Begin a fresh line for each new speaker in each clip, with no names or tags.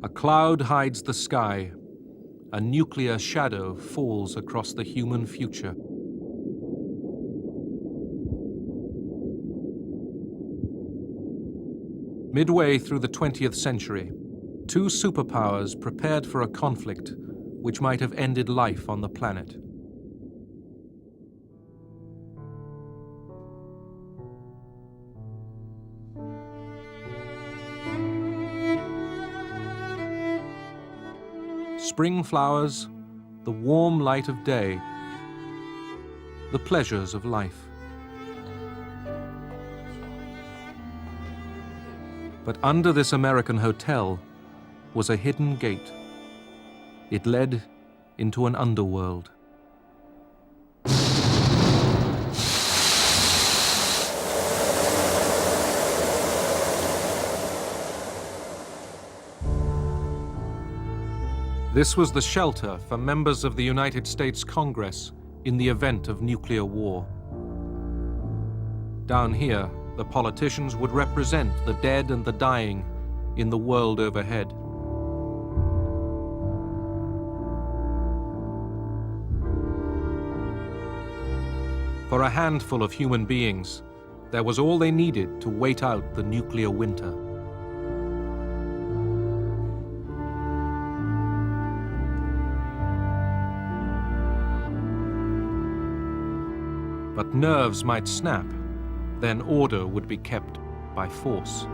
A cloud hides the sky. A nuclear shadow falls across the human future. Midway through the 20th century, two superpowers prepared for a conflict which might have ended life on the planet. Spring flowers, the warm light of day, the pleasures of life. But under this American hotel was a hidden gate. It led into an underworld. This was the shelter for members of the United States Congress in the event of nuclear war. Down here, the politicians would represent the dead and the dying in the world overhead. For a handful of human beings, there was all they needed to wait out the nuclear winter. But nerves might snap, then order would be kept by force.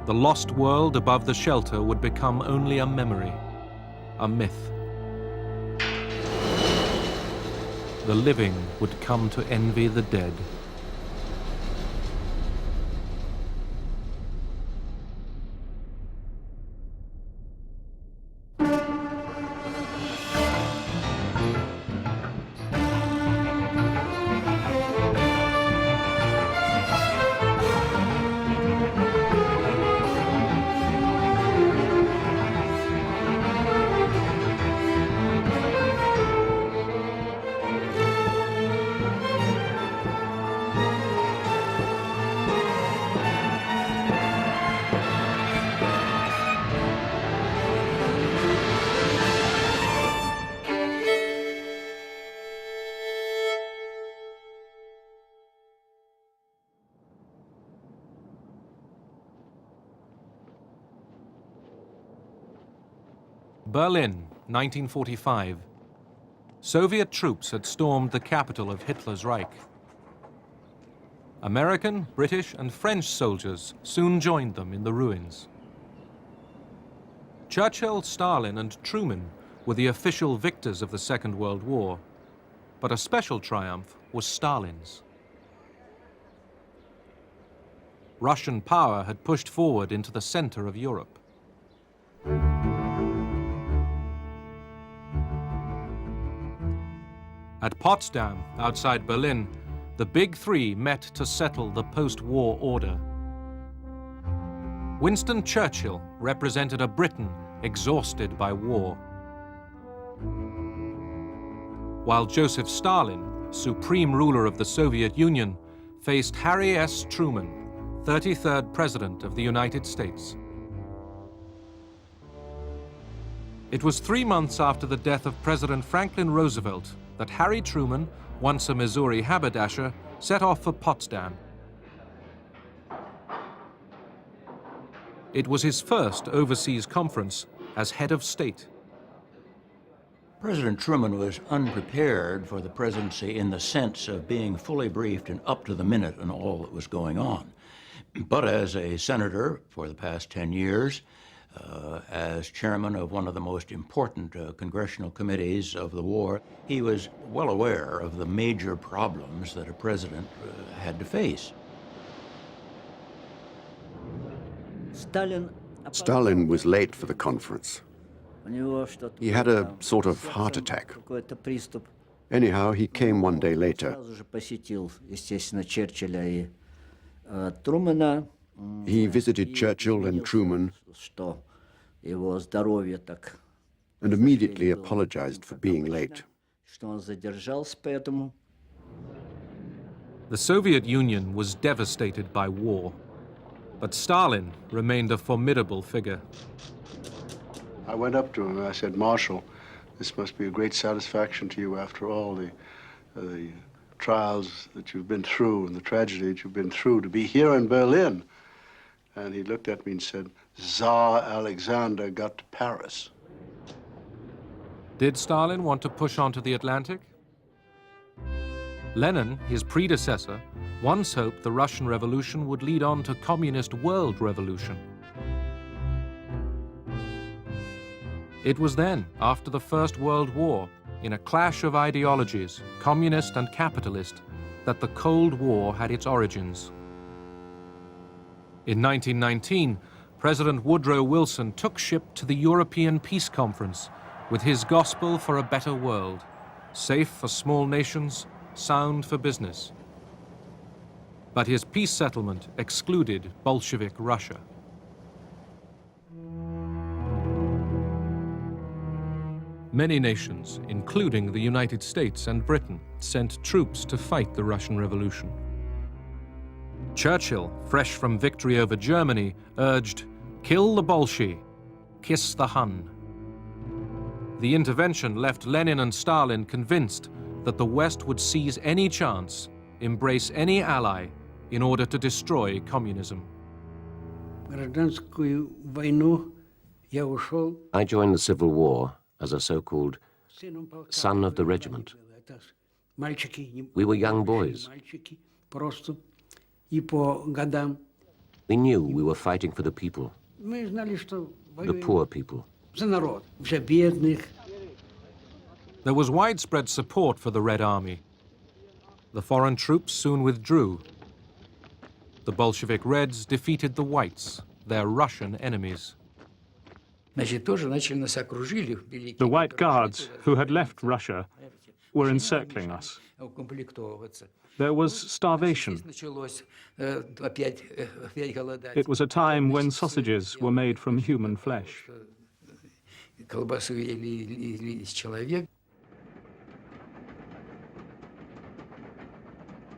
The lost world above the shelter would become only a memory, a myth. The living would come to envy the dead. Berlin, 1945. Soviet troops had stormed the capital of Hitler's Reich. American, British, and French soldiers soon joined them in the ruins. Churchill, Stalin, and Truman were the official victors of the Second World War, but a special triumph was Stalin's. Russian power had pushed forward into the center of Europe. At Potsdam, outside Berlin, the Big Three met to settle the post-war order. Winston Churchill represented a Britain exhausted by war, while Joseph Stalin, supreme ruler of the Soviet Union, faced Harry S. Truman, 33rd President of the United States. It was 3 months after the death of President Franklin Roosevelt that Harry Truman, once a Missouri haberdasher, set off for Potsdam. It was his first overseas conference as head of state.
President Truman was unprepared for the presidency in the sense of being fully briefed and up to the minute on all that was going on. But as a senator for the past 10 years, as chairman of one of the most important congressional committees of the war, he was well aware of the major problems that a president had to face.
Stalin was late for the conference. He had a sort of heart attack. Anyhow, he came one day later. He visited Churchill and Truman and immediately apologized for being late.
The Soviet Union was devastated by war, but Stalin remained a formidable figure.
I went up to him and I said, "Marshal, this must be a great satisfaction to you after all the trials that you've been through and the tragedy that you've been through, to be here in Berlin." And he looked at me and said, "Tsar Alexander got to Paris."
Did Stalin want to push on to the Atlantic? Lenin, his predecessor, once hoped the Russian Revolution would lead on to communist world revolution. It was then, after the First World War, in a clash of ideologies, communist and capitalist, that the Cold War had its origins. In 1919, President Woodrow Wilson took ship to the European Peace Conference with his gospel for a better world, safe for small nations, sound for business. But his peace settlement excluded Bolshevik Russia. Many nations, including the United States and Britain, sent troops to fight the Russian Revolution. Churchill, fresh from victory over Germany, urged, "Kill the Bolshoi, kiss the Hun." The intervention left Lenin and Stalin convinced that the West would seize any chance, embrace any ally, in order to destroy communism.
I joined the Civil War as a so-called son of the regiment. We were young boys. We knew we were fighting for the people, the poor people.
There was widespread support for the Red Army. The foreign troops soon withdrew. The Bolshevik Reds defeated the Whites, their Russian enemies.
The White Guards, who had left Russia, were encircling us. There was starvation. It was a time when sausages were made from human flesh.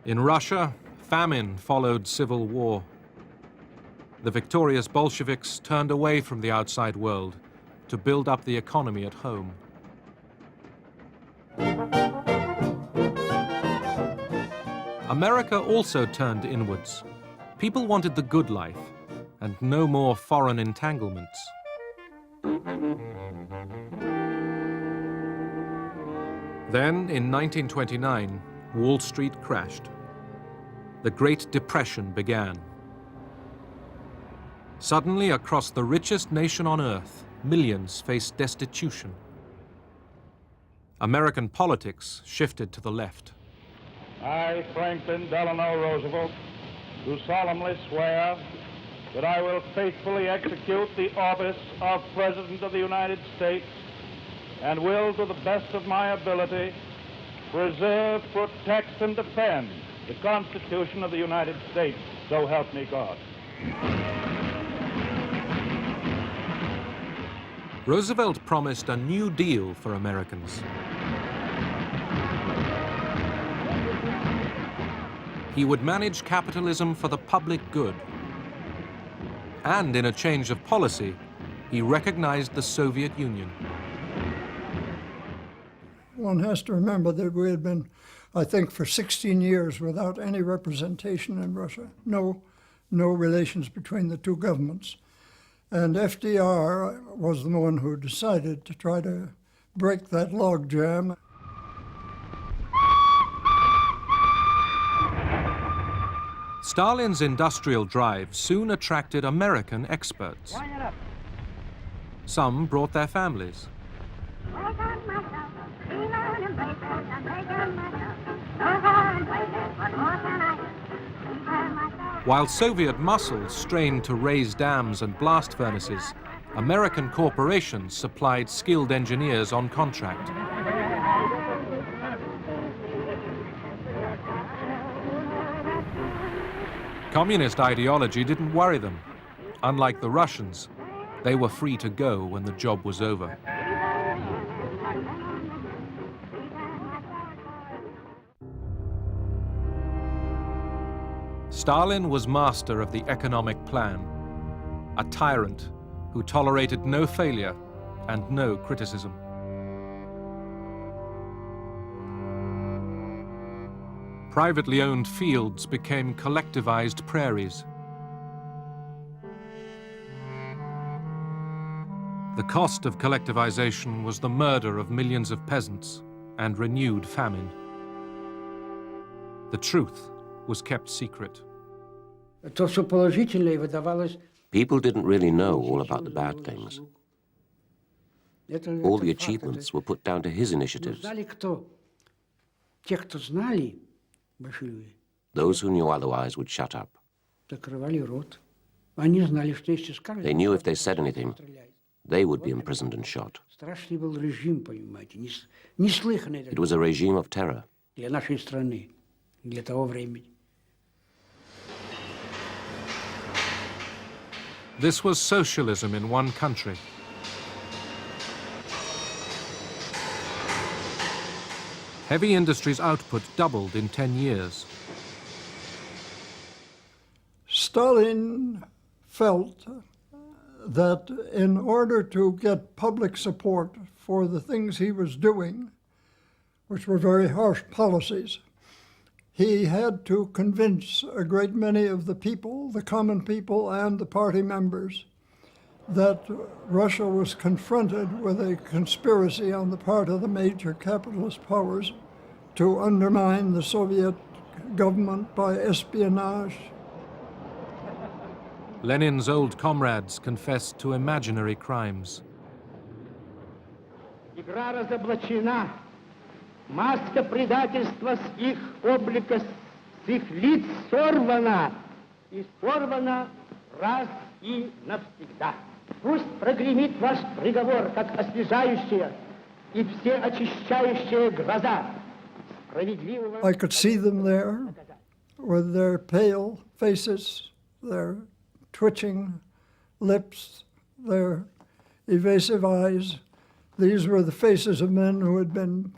In Russia, famine followed civil war. The victorious Bolsheviks turned away from the outside world to build up the economy at home. America also turned inwards. People wanted the good life and no more foreign entanglements. Then, in 1929, Wall Street crashed. The Great Depression began. Suddenly, across the richest nation on earth, millions faced destitution. American politics shifted to the left.
I, Franklin Delano Roosevelt, do solemnly swear that I will faithfully execute the office of President of the United States and will, to the best of my ability, preserve, protect, and defend the Constitution of the United States. So help me God.
Roosevelt promised a New Deal for Americans. He would manage capitalism for the public good. And in a change of policy, he recognized the Soviet Union.
One has to remember that we had been, I think, for 16 years without any representation in Russia. No relations between the two governments. And FDR was the one who decided to try to break that logjam.
Stalin's industrial drive soon attracted American experts. Some brought their families. While Soviet muscle strained to raise dams and blast furnaces, American corporations supplied skilled engineers on contract. Communist ideology didn't worry them. Unlike the Russians, they were free to go when the job was over. Stalin was master of the economic plan, a tyrant who tolerated no failure and no criticism. Privately owned fields became collectivized prairies. The cost of collectivization was the murder of millions of peasants and renewed famine. The truth was kept secret.
People didn't really know all about the bad things. All the achievements were put down to his initiatives. Those who knew otherwise would shut up. They knew if they said anything, they would be imprisoned and shot. It was a regime of terror.
This was socialism in one country. Heavy industry's output doubled in 10 years.
Stalin felt that in order to get public support for the things he was doing, which were very harsh policies, he had to convince a great many of the people, the common people and the party members, that Russia was confronted with a conspiracy on the part of the major capitalist powers to undermine the Soviet government by espionage.
Lenin's old comrades confessed to imaginary crimes.
Игра разоблачена. Маска предательства с их облика, с их лиц сорвана. И сорвана раз и навсегда. Пусть прогремит ваш приговор, как освежающая и всеочищающая гроза.
I could see them there with their pale faces, their twitching lips, their evasive eyes. These were the faces of men who had been,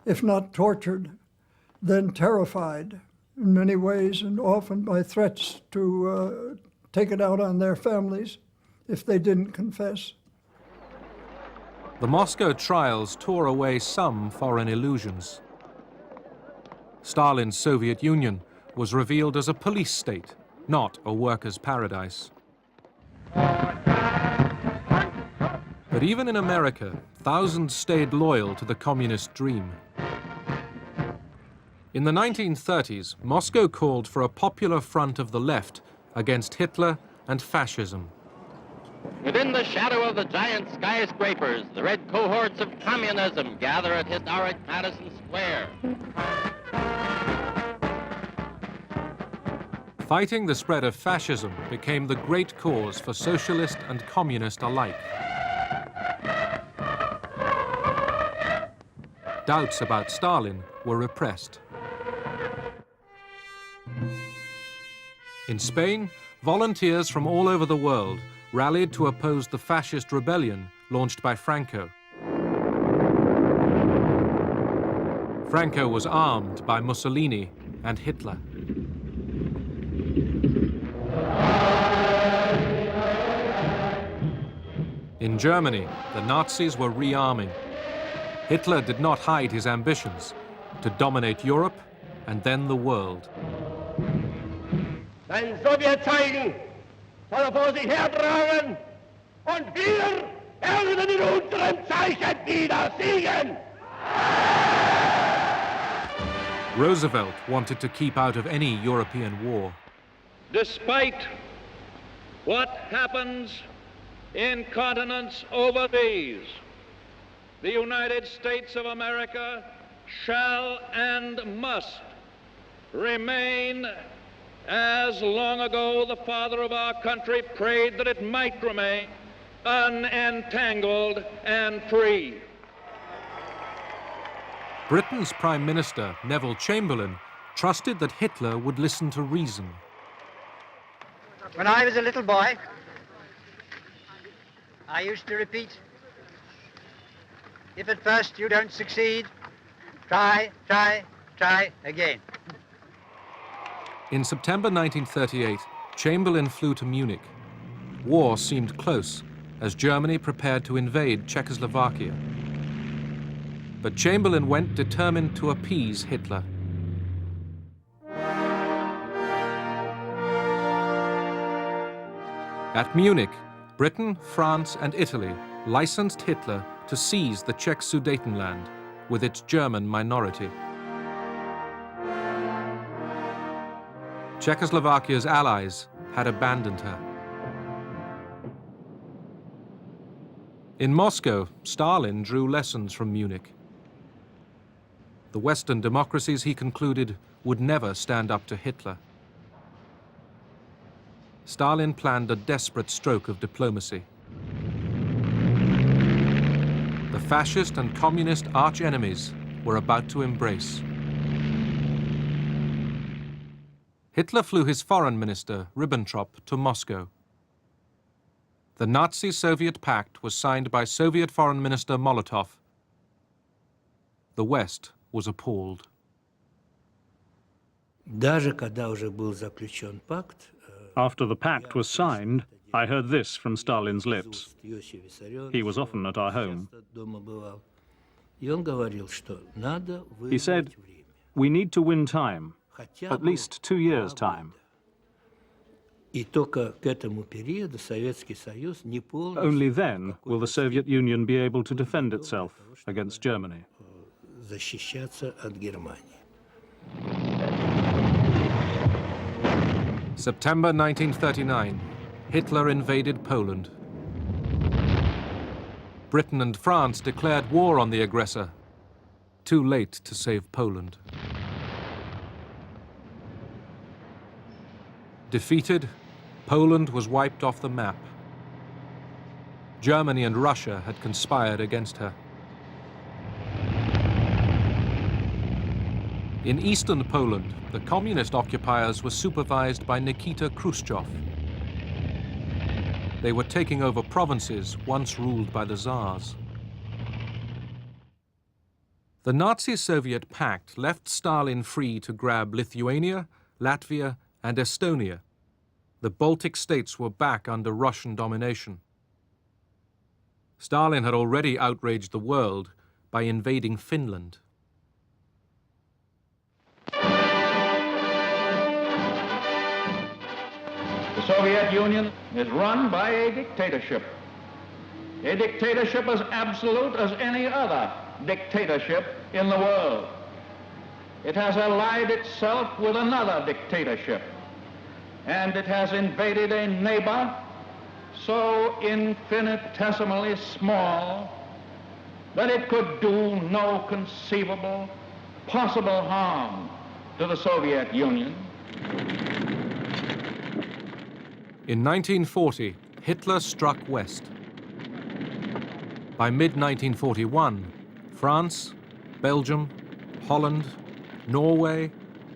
if not tortured, then terrified in many ways, and often by threats to take it out on their families if they didn't confess.
The Moscow trials tore away some foreign illusions. Stalin's Soviet Union was revealed as a police state, not a workers' paradise. But even in America, thousands stayed loyal to the communist dream. In the 1930s, Moscow called for a popular front of the left against Hitler and fascism.
Within the shadow of the giant skyscrapers, the red cohorts of communism gather at historic Madison Square.
Fighting the spread of fascism became the great cause for socialist and communist alike. Doubts about Stalin were repressed. In Spain, volunteers from all over the world rallied to oppose the fascist rebellion launched by Franco. Franco was armed by Mussolini and Hitler. In Germany, the Nazis were rearming. Hitler did not hide his ambitions to dominate Europe and then the world.
Sein Sowjet zeigen, soll vor sich hertragen, und wir werden in unserem Zeichen wieder siegen!
Roosevelt wanted to keep out of any European war.
Despite what happens in continents overseas, the United States of America shall and must remain as long ago the father of our country prayed that it might remain, unentangled and free.
Britain's Prime Minister, Neville Chamberlain, trusted that Hitler would listen to reason.
When I was a little boy, I used to repeat, if at first you don't succeed, try, try, try again.
In September 1938, Chamberlain flew to Munich. War seemed close as Germany prepared to invade Czechoslovakia. But Chamberlain went determined to appease Hitler. At Munich, Britain, France, and Italy licensed Hitler to seize the Czech Sudetenland with its German minority. Czechoslovakia's allies had abandoned her. In Moscow, Stalin drew lessons from Munich. The Western democracies, he concluded, would never stand up to Hitler. Stalin planned a desperate stroke of diplomacy. The fascist and communist arch-enemies were about to embrace. Hitler flew his foreign minister, Ribbentrop, to Moscow. The Nazi-Soviet pact was signed by Soviet Foreign Minister Molotov. The West was appalled.
After the pact was signed, I heard this from Stalin's lips. He was often at our home. He said, "We need to win time, at least 2 years' time." Only then will the Soviet Union be able to defend itself against Germany.
September 1939, Hitler invaded Poland. Britain and France declared war on the aggressor. Too late to save Poland. Defeated, Poland was wiped off the map. Germany and Russia had conspired against her. In eastern Poland, the communist occupiers were supervised by Nikita Khrushchev. They were taking over provinces once ruled by the Tsars. The Nazi-Soviet pact left Stalin free to grab Lithuania, Latvia, and Estonia. The Baltic states were back under Russian domination. Stalin had already outraged the world by invading Finland.
The Soviet Union is run by a dictatorship as absolute as any other dictatorship in the world. It has allied itself with another dictatorship, and it has invaded a neighbor so infinitesimally small that it could do no conceivable, possible harm to the Soviet Union.
In 1940, Hitler struck west. By mid-1941, France, Belgium, Holland, Norway,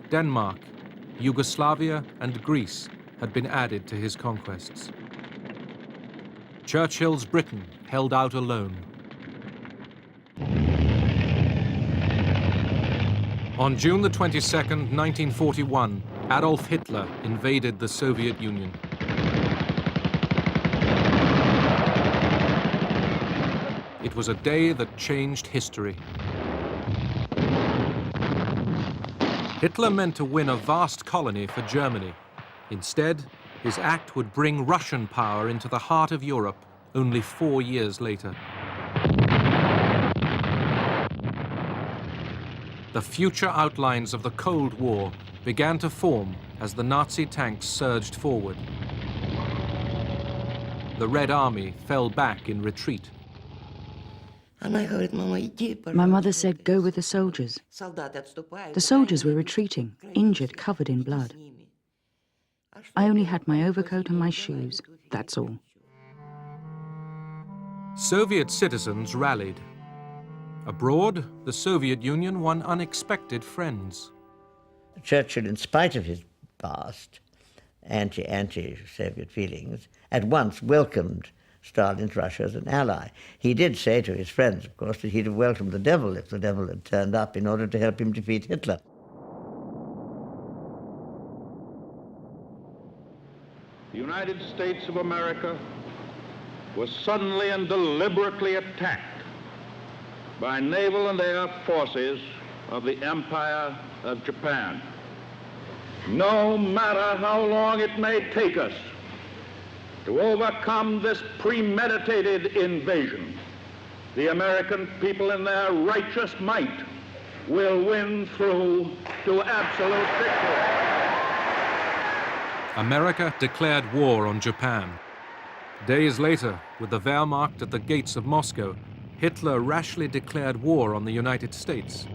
Denmark, Yugoslavia, and Greece had been added to his conquests. Churchill's Britain held out alone. On June the 22nd, 1941, Adolf Hitler invaded the Soviet Union. It was a day that changed history. Hitler meant to win a vast colony for Germany. Instead, his act would bring Russian power into the heart of Europe only 4 years later. The future outlines of the Cold War began to form as the Nazi tanks surged forward. The Red Army fell back in retreat.
My mother said, "Go with the soldiers." The soldiers were retreating, injured, covered in blood. I only had my overcoat and my shoes, that's all.
Soviet citizens rallied. Abroad, the Soviet Union won unexpected friends.
Churchill, in spite of his past anti-Soviet feelings, at once welcomed Stalin's Russia as an ally. He did say to his friends, of course, that he'd have welcomed the devil if the devil had turned up in order to help him defeat Hitler.
United States of America was suddenly and deliberately attacked by naval and air forces of the Empire of Japan. No matter how long it may take us to overcome this premeditated invasion, the American people in their righteous might will win through to absolute victory.
America declared war on Japan. Days later, with the Wehrmacht at the gates of Moscow, Hitler rashly declared war on the United States,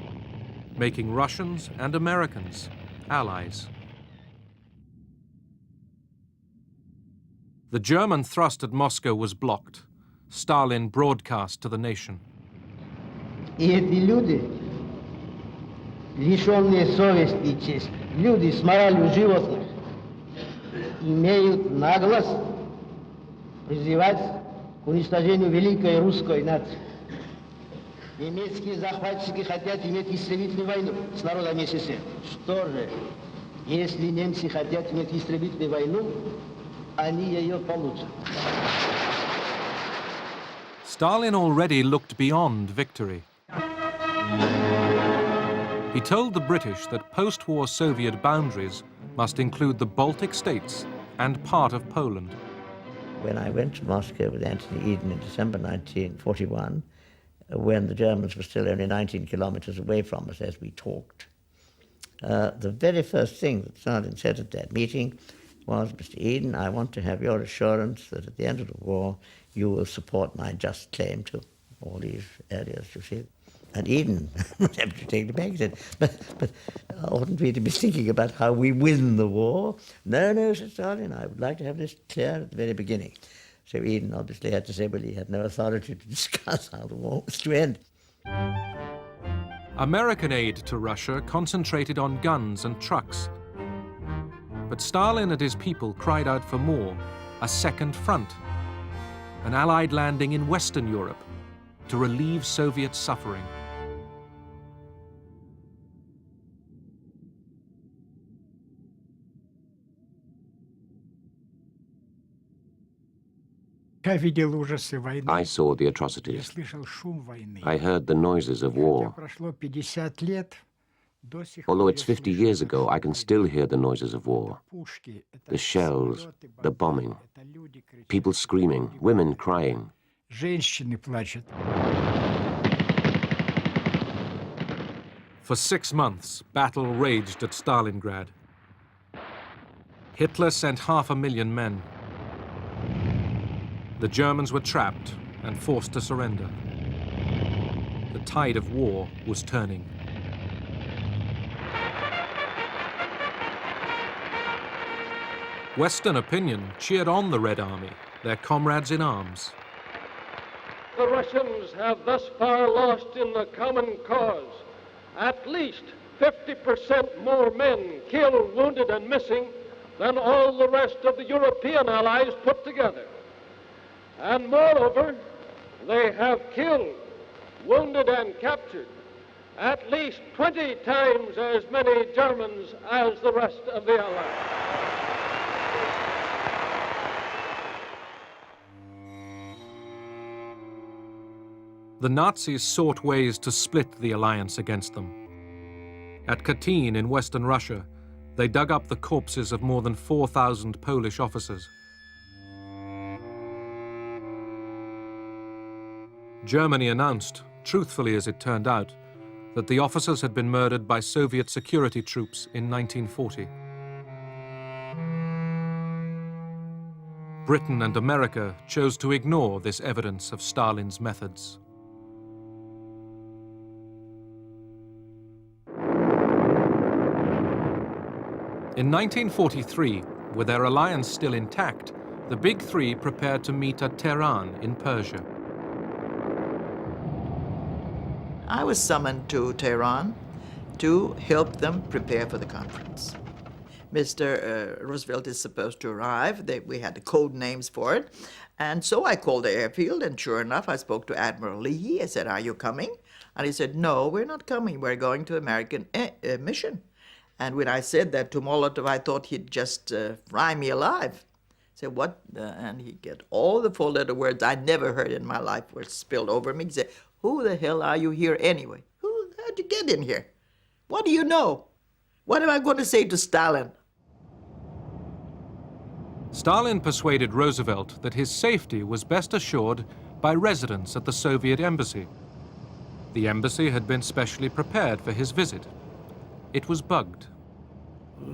making Russians and Americans allies. The German thrust at Moscow was blocked. Stalin broadcast to the nation.
И эти люди, лишенные совести и чести, люди с моралью животных, имеют наглость призывать к уничтожению великой русской нации. Немецкие захватчики хотят иметь истребительную войну с народом СССР. Что же, если немцы хотят иметь истребительную войну, они ее получат.
Stalin already looked beyond victory. He told the British that post-war Soviet boundaries must include the Baltic states and part of Poland.
When I went to Moscow with Anthony Eden in December 1941, when the Germans were still only 19 kilometers away from us as we talked, the very first thing that Stalin said at that meeting was, Mr. Eden, I want to have your assurance that at the end of the war you will support my just claim to all these areas, you see. And Eden was able to take it back. He said, but oughtn't we to be thinking about how we win the war? No, said Stalin, I would like to have this clear at the very beginning. So Eden obviously had to say, well, he had no authority to discuss how the war was to end.
American aid to Russia concentrated on guns and trucks. But Stalin and his people cried out for more, a second front, an Allied landing in Western Europe to relieve Soviet suffering.
I saw the atrocities. I heard the noises of war. Although it's 50 years ago, I can still hear the noises of war. The shells, the bombing, people screaming, women crying.
For 6 months, battle raged at Stalingrad. Hitler sent 500,000 men. The Germans were trapped and forced to surrender. The tide of war was turning. Western opinion cheered on the Red Army, their comrades in arms.
The Russians have thus far lost in the common cause at least 50% more men killed, wounded, and missing than all the rest of the European allies put together. And moreover, they have killed, wounded, and captured at least 20 times as many Germans as the rest of the allies.
The Nazis sought ways to split the alliance against them. At Katyn in western Russia, they dug up the corpses of more than 4,000 Polish officers. Germany announced, truthfully as it turned out, that the officers had been murdered by Soviet security troops in 1940. Britain and America chose to ignore this evidence of Stalin's methods. In 1943, with their alliance still intact, the Big Three prepared to meet at Tehran in Persia.
I was summoned to Tehran to help them prepare for the conference. Mr. Roosevelt is supposed to arrive. We had the code names for it. And so I called the airfield, and sure enough, I spoke to Admiral Leahy. I said, "Are you coming?" And he said, "No, we're not coming. We're going to American mission." And when I said that to Molotov, I thought he'd just fry me alive. Say, what? And he'd get all the four-letter words I never heard in my life were spilled over me. He'd say, who the hell are you here anyway? How'd you get in here? What do you know? What am I going to say to Stalin?
Stalin persuaded Roosevelt that his safety was best assured by residence at the Soviet embassy. The embassy had been specially prepared for his visit. It was bugged.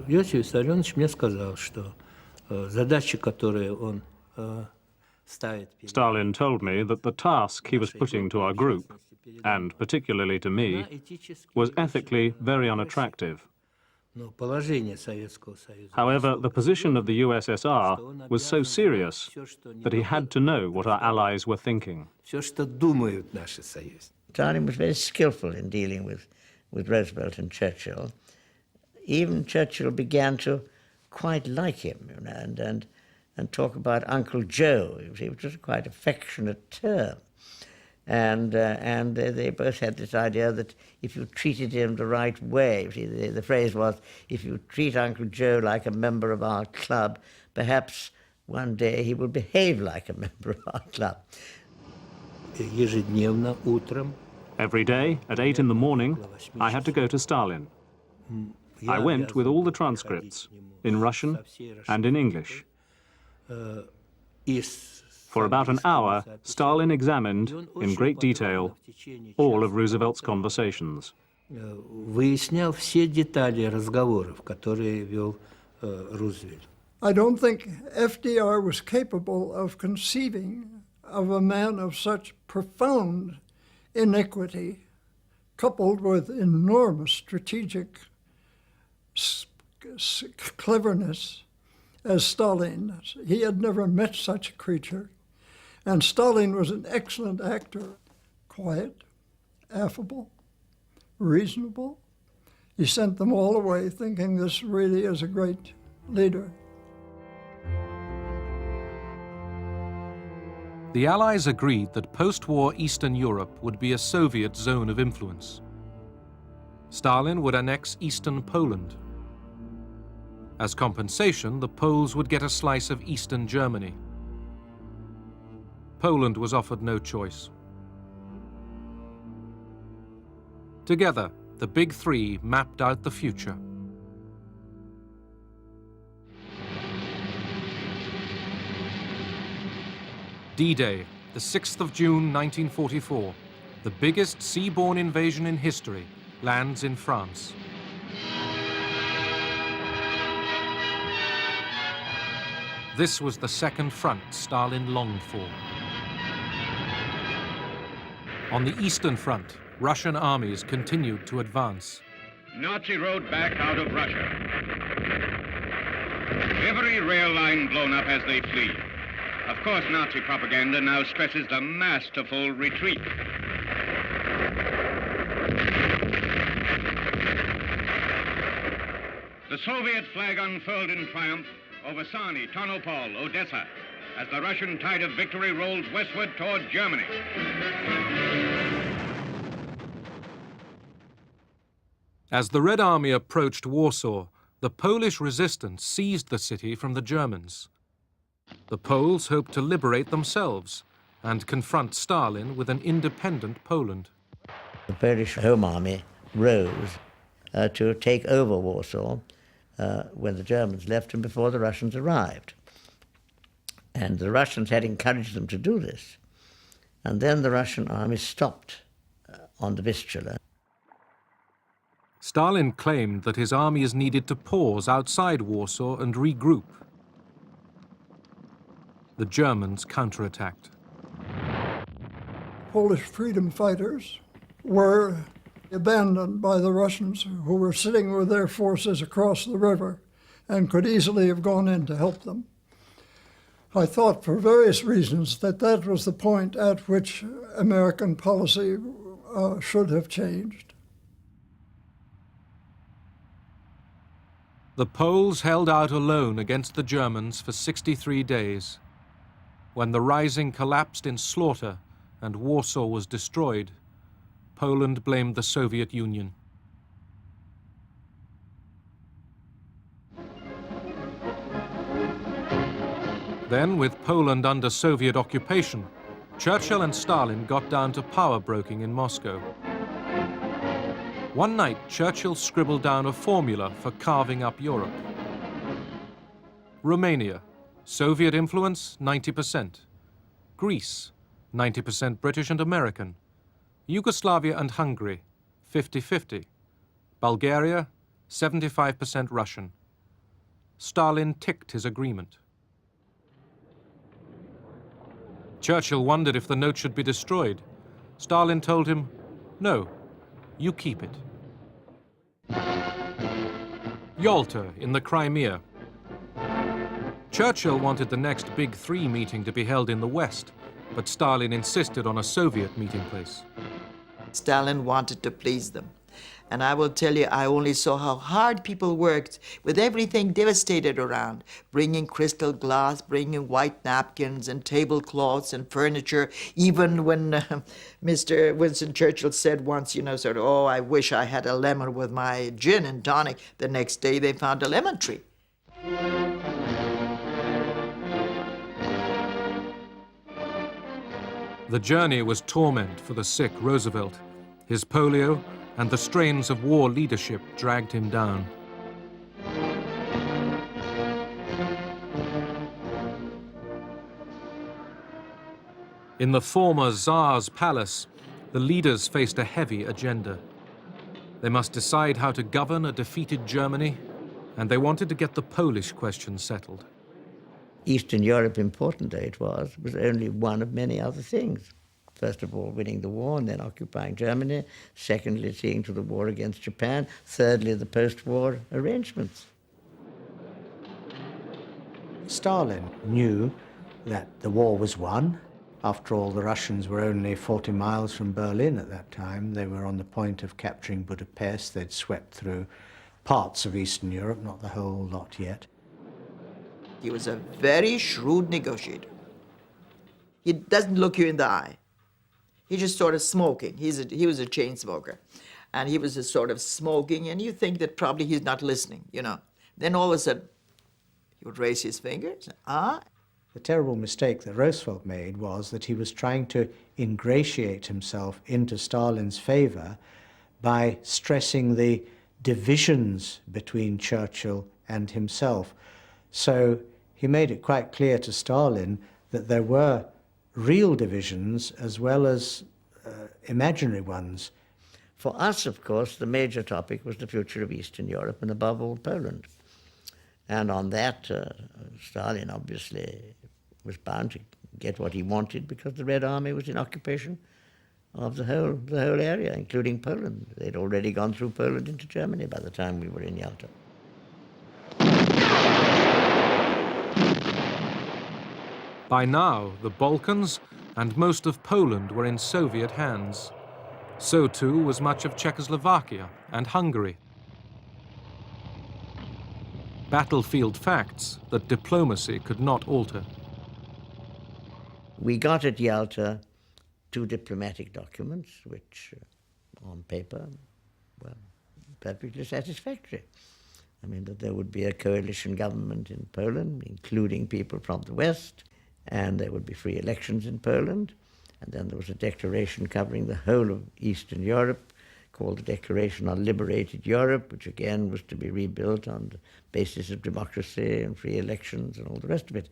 Иосиф Виссарионович мне сказал, что задачи, которые он ставит...
Stalin told me that the task he was putting to our group, and particularly to me, was ethically very unattractive. However, the position of the USSR was so serious that he had to know what our allies were thinking.
Stalin was very skillful in dealing with Roosevelt and Churchill. Even Churchill began to quite like him, you know, and talk about Uncle Joe, which was a quite affectionate term. And they both had this idea that if you treated him the right way, the phrase was, if you treat Uncle Joe like a member of our club, perhaps one day he will behave like a member of our club.
Ежедневно утром.
Every day at 8 in the morning, I had to go to Stalin. I went with all the transcripts, in Russian and in English. For about an hour, Stalin examined, in great detail, all of Roosevelt's conversations.
Выяснял все детали разговоров, которые вел Рузвельт.
I don't think FDR was capable of conceiving of a man of such profound iniquity, coupled with enormous strategic cleverness, as Stalin. He had never met such a creature. And Stalin was an excellent actor, quiet, affable, reasonable. He sent them all away thinking this really is a great leader.
The Allies agreed that post-war Eastern Europe would be a Soviet zone of influence. Stalin would annex Eastern Poland. As compensation, the Poles would get a slice of Eastern Germany. Poland was offered no choice. Together, the Big Three mapped out the future. D-Day, the 6th of June 1944, the biggest seaborne invasion in history, lands in France. This was the second front Stalin longed for. On the Eastern Front, Russian armies continued to advance.
Nazi road back out of Russia. Every rail line blown up as they flee. Of course, Nazi propaganda now stresses the masterful retreat. The Soviet flag unfurled in triumph over Sani, Tarnopol, Odessa, as the Russian tide of victory rolls westward toward Germany.
As the Red Army approached Warsaw, the Polish resistance seized the city from the Germans. The Poles hoped to liberate themselves and confront Stalin with an independent Poland.
The Polish Home Army rose to take over Warsaw when the Germans left and before the Russians arrived. And the Russians had encouraged them to do this. And then the Russian army stopped on the Vistula.
Stalin claimed that his armies needed to pause outside Warsaw and regroup. The Germans counterattacked.
Polish freedom fighters were abandoned by the Russians, who were sitting with their forces across the river and could easily have gone in to help them. I thought for various reasons that that was the point at which American policy should have changed.
The Poles held out alone against the Germans for 63 days. When the Rising collapsed in slaughter and Warsaw was destroyed, Poland blamed the Soviet Union. Then, with Poland under Soviet occupation, Churchill and Stalin got down to power broking in Moscow. One night, Churchill scribbled down a formula for carving up Europe. Romania, Soviet influence 90%. Greece, 90% British and American. Yugoslavia and Hungary, 50-50. Bulgaria, 75% Russian. Stalin ticked his agreement. Churchill wondered if the note should be destroyed. Stalin told him, "No, you keep it." Yalta in the Crimea. Churchill wanted the next Big Three meeting to be held in the West, but Stalin insisted on a Soviet meeting place.
Stalin wanted to please them. And I will tell you, I only saw how hard people worked with everything devastated around, bringing crystal glass, bringing white napkins and tablecloths and furniture. Even when Mr. Winston Churchill said once, sort of, "Oh, I wish I had a lemon with my gin and tonic," the next day they found a lemon tree.
The journey was torment for the sick Roosevelt. His polio and the strains of war leadership dragged him down. In the former Tsar's palace, the leaders faced a heavy agenda. They must decide how to govern a defeated Germany, and they wanted to get the Polish question settled.
Eastern Europe, important though it was only one of many other things. First of all, winning the war and then occupying Germany. Secondly, seeing to the war against Japan. Thirdly, the post-war arrangements.
Stalin knew that the war was won. After all, the Russians were only 40 miles from Berlin at that time. They were on the point of capturing Budapest. They'd swept through parts of Eastern Europe, not the whole lot yet.
He was a very shrewd negotiator. He doesn't look you in the eye. He's just sort of smoking. He was a chain smoker. And he was just sort of smoking, and you think that probably he's not listening, Then all of a sudden, he would raise his fingers.
The terrible mistake that Roosevelt made was that he was trying to ingratiate himself into Stalin's favor by stressing the divisions between Churchill and himself. So he made it quite clear to Stalin that there were real divisions as well as imaginary ones.
For us, of course, the major topic was the future of Eastern Europe and above all Poland. And on that, Stalin obviously was bound to get what he wanted because the Red Army was in occupation of the whole area, including Poland. They'd already gone through Poland into Germany by the time we were in Yalta.
By now, the Balkans and most of Poland were in Soviet hands. So too was much of Czechoslovakia and Hungary. Battlefield facts that diplomacy could not alter.
We got at Yalta 2 diplomatic documents, which on paper were perfectly satisfactory. I mean, that there would be a coalition government in Poland, including people from the West, and there would be free elections in Poland. And then there was a declaration covering the whole of Eastern Europe called the Declaration on Liberated Europe, which again was to be rebuilt on the basis of democracy and free elections and all the rest of it.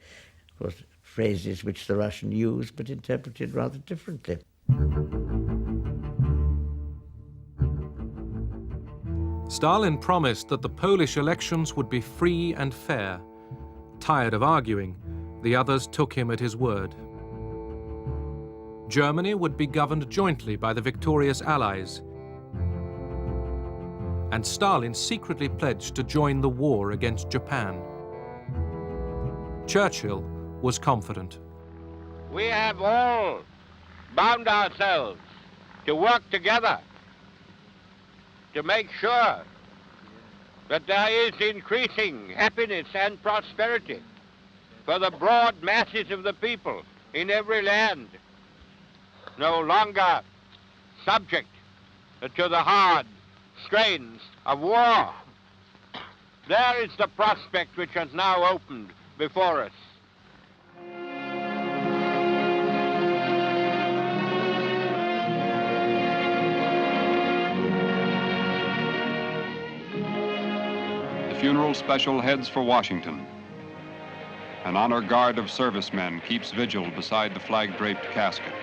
Of course, phrases which the Russian used but interpreted rather differently.
Stalin promised that the Polish elections would be free and fair. Tired of arguing, the others took him at his word. Germany would be governed jointly by the victorious Allies, and Stalin secretly pledged to join the war against Japan. Churchill was confident.
We have all bound ourselves to work together to make sure that there is increasing happiness and prosperity for the broad masses of the people in every land, no longer subject to the hard strains of war. There is the prospect which has now opened before us.
funeral special heads for Washington. An honor guard of servicemen keeps vigil beside the flag-draped casket.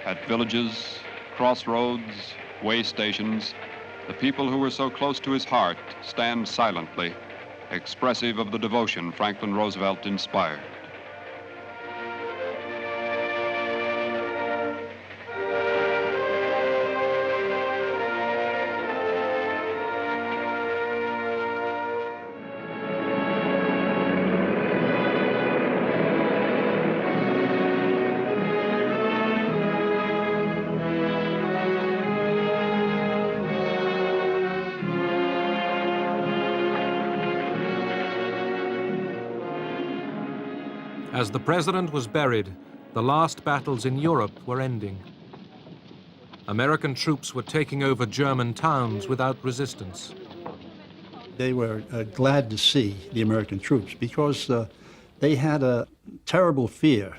At villages, crossroads, way stations, the people who were so close to his heart stand silently, expressive of the devotion Franklin Roosevelt inspired.
As the president was buried, the last battles in Europe were ending. American troops were taking over German towns without resistance.
They were glad to see the American troops because they had a terrible fear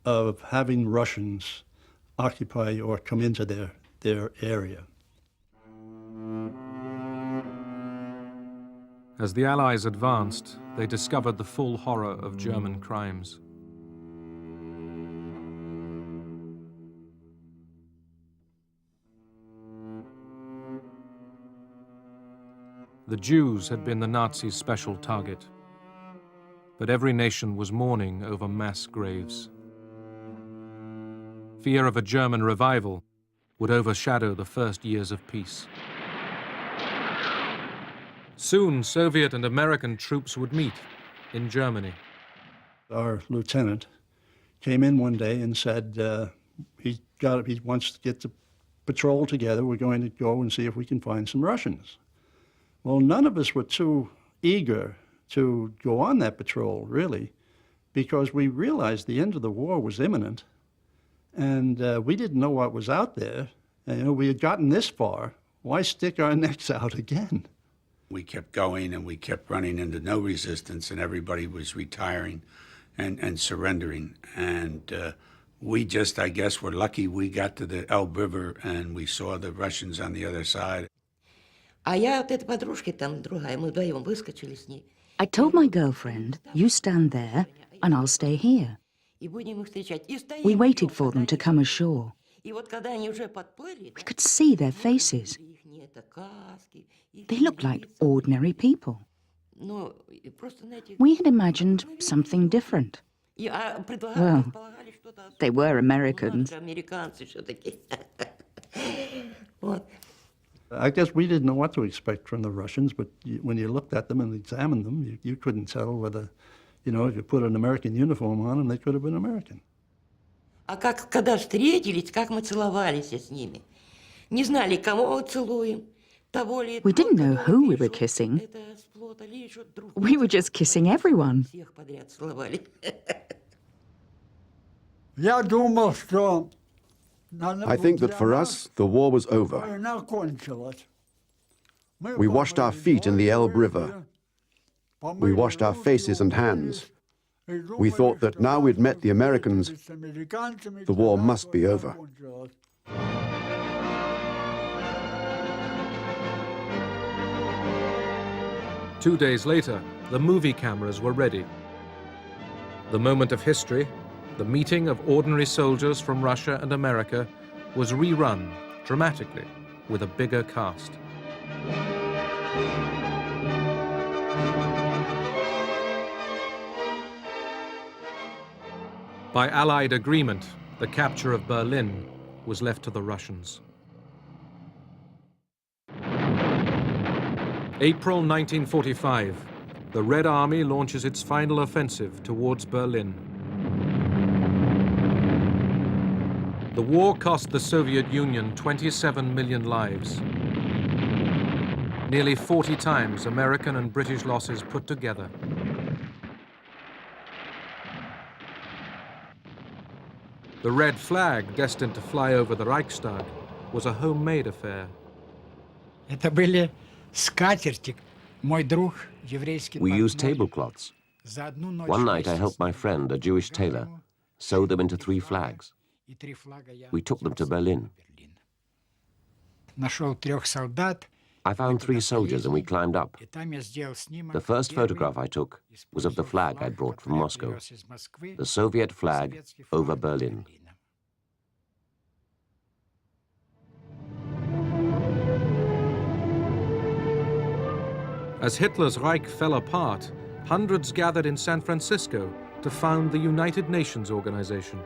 of having Russians occupy or come into their area.
As the Allies advanced, they discovered the full horror of German crimes. The Jews had been the Nazis' special target, but every nation was mourning over mass graves. Fear of a German revival would overshadow the first years of peace. Soon, Soviet and American troops would meet in Germany.
Our lieutenant came in one day and said he wants to get the patrol together. We're going to go and see if we can find some Russians. Well, none of us were too eager to go on that patrol, really, because we realized the end of the war was imminent, and we didn't know what was out there. And, you know, we had gotten this far. Why stick our necks out again?
We kept going, and we kept running into no resistance, and everybody was retiring and surrendering. And we just, I guess, were lucky we got to the Elbe River, and we saw the Russians on the other side.
I told my girlfriend, you stand there, and I'll stay here. We waited for them to come ashore. We could see their faces. They looked like ordinary people. We had imagined something different. Well, they were Americans.
I guess we didn't know what to expect from the Russians, but when you looked at them and examined them, you couldn't tell whether, you know, if you put an American uniform on them, they could have been American.
Когда встретились, как мы целовались с ними. Не знали, кого мы целуем. We didn't know who we were kissing. We were just kissing everyone.
I think that for us, the war was over. We washed our feet in the Elbe River. We washed our faces and hands. We thought that now we'd met the Americans, the war must be over.
Two days later, the movie cameras were ready. The moment of history, the meeting of ordinary soldiers from Russia and America, was rerun dramatically with a bigger cast. By Allied agreement, the capture of Berlin was left to the Russians. April 1945, the Red Army launches its final offensive towards Berlin. The war cost the Soviet Union 27 million lives, nearly 40 times American and British losses put together. The red flag, destined to fly over the Reichstag, was a homemade affair.
We used tablecloths. One night I helped my friend, a Jewish tailor, sew them into 3 flags. We took them to Berlin. I found 3 soldiers and we climbed up. The first photograph I took was of the flag I'd brought from Moscow, the Soviet flag over Berlin.
As Hitler's Reich fell apart, hundreds gathered in San Francisco to found the United Nations organization.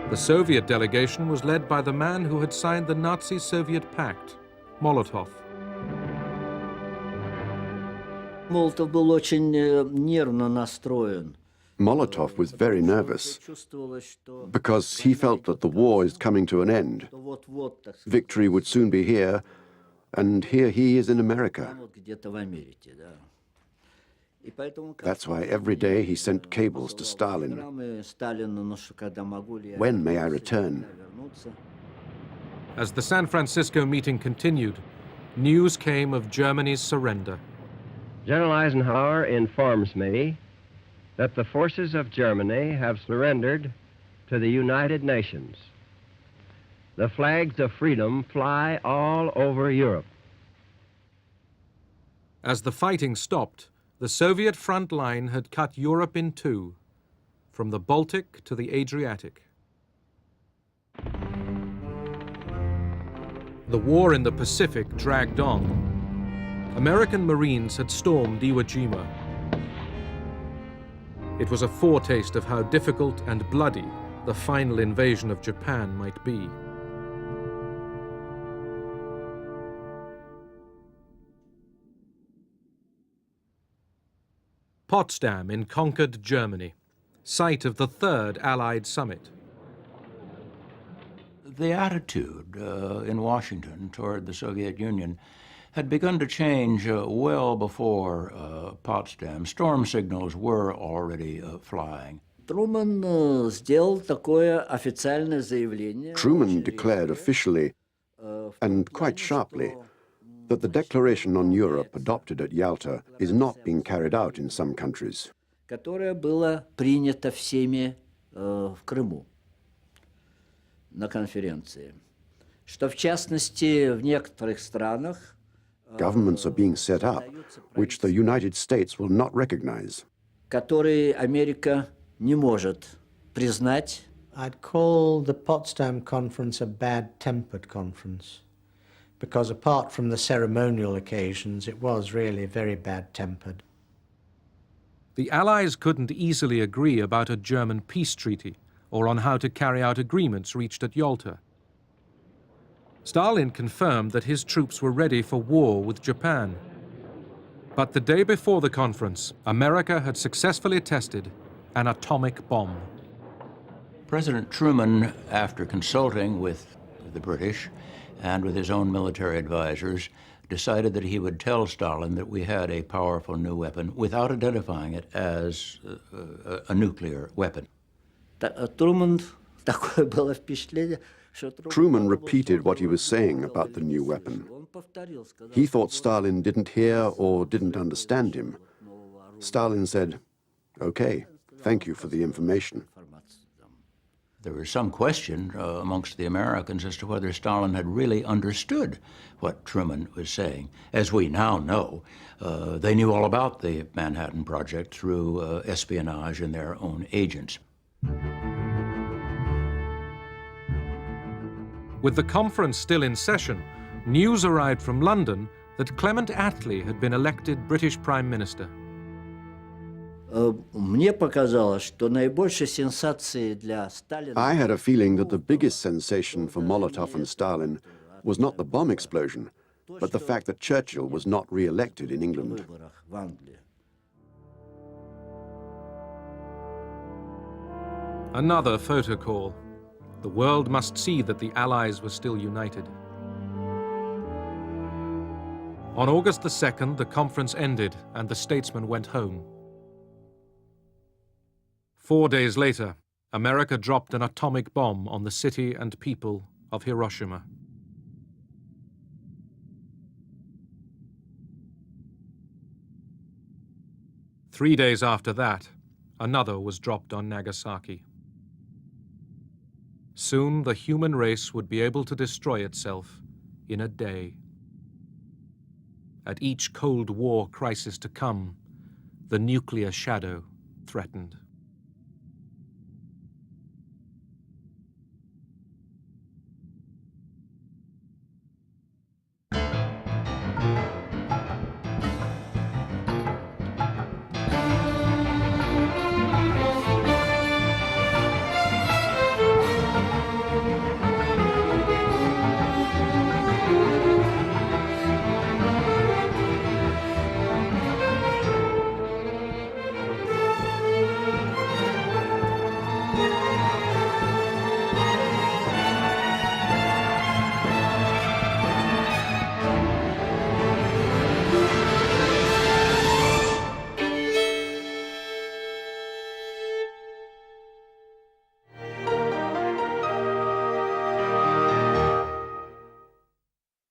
The Soviet delegation was led by the man who had signed the Nazi-Soviet pact, Molotov.
Молотов был очень нервно настроен.
Molotov was very nervous because he felt that the war is coming to an end. Victory would soon be here, and here he is in America. That's why every day he sent cables to Stalin. When may I return?
As the San Francisco meeting continued, news came of Germany's surrender.
General Eisenhower informs me that the forces of Germany have surrendered to the United Nations. The flags of freedom fly all over Europe.
As the fighting stopped, the Soviet front line had cut Europe in two, from the Baltic to the Adriatic. The war in the Pacific dragged on. American Marines had stormed Iwo Jima. It was a foretaste of how difficult and bloody the final invasion of Japan might be. Potsdam in conquered Germany, site of the third Allied summit.
The attitude in Washington toward the Soviet Union had begun to change well before Potsdam. Storm signals were already flying.
Truman сделал такое официальное заявление.
Truman declared officially, and quite sharply, that the Declaration on Europe adopted at Yalta is not being carried out in some countries.
Которое было принято всеми в Крыму на конференции. Что в частности в некоторых странах
Governments are being set up, which the United States will not recognize.
которые Америка не может признать.
I'd call the Potsdam Conference a bad-tempered conference, because apart from the ceremonial occasions, it was really very bad-tempered.
The Allies couldn't easily agree about a German peace treaty or on how to carry out agreements reached at Yalta. Stalin confirmed that his troops were ready for war with Japan. But the day before the conference, America had successfully tested an atomic bomb.
President Truman, after consulting with the British and with his own military advisors, decided that he would tell Stalin that we had a powerful new weapon without identifying it as a nuclear weapon.
Truman такое было впечатление.
Truman repeated what he was saying about the new weapon. He thought Stalin didn't hear or didn't understand him. Stalin said, "Okay, thank you for the information."
There was some question amongst the Americans as to whether Stalin had really understood what Truman was saying. As we now know, they knew all about the Manhattan Project through espionage and their own agents.
With the conference still in session, news arrived from London that Clement Attlee had been elected British Prime Minister.
Мне показалось, что наибольшей сенсацией для Сталина...
I had a feeling that the biggest sensation for Molotov and Stalin was not the bomb explosion, but the fact that Churchill was not re-elected in England.
Another photo call. The world must see that the Allies were still united. On August the 2nd, the conference ended and the statesmen went home. 4 days later, America dropped an atomic bomb on the city and people of Hiroshima. Three days after that, another was dropped on Nagasaki. Soon the human race would be able to destroy itself in a day. At each Cold War crisis to come, the nuclear shadow threatened.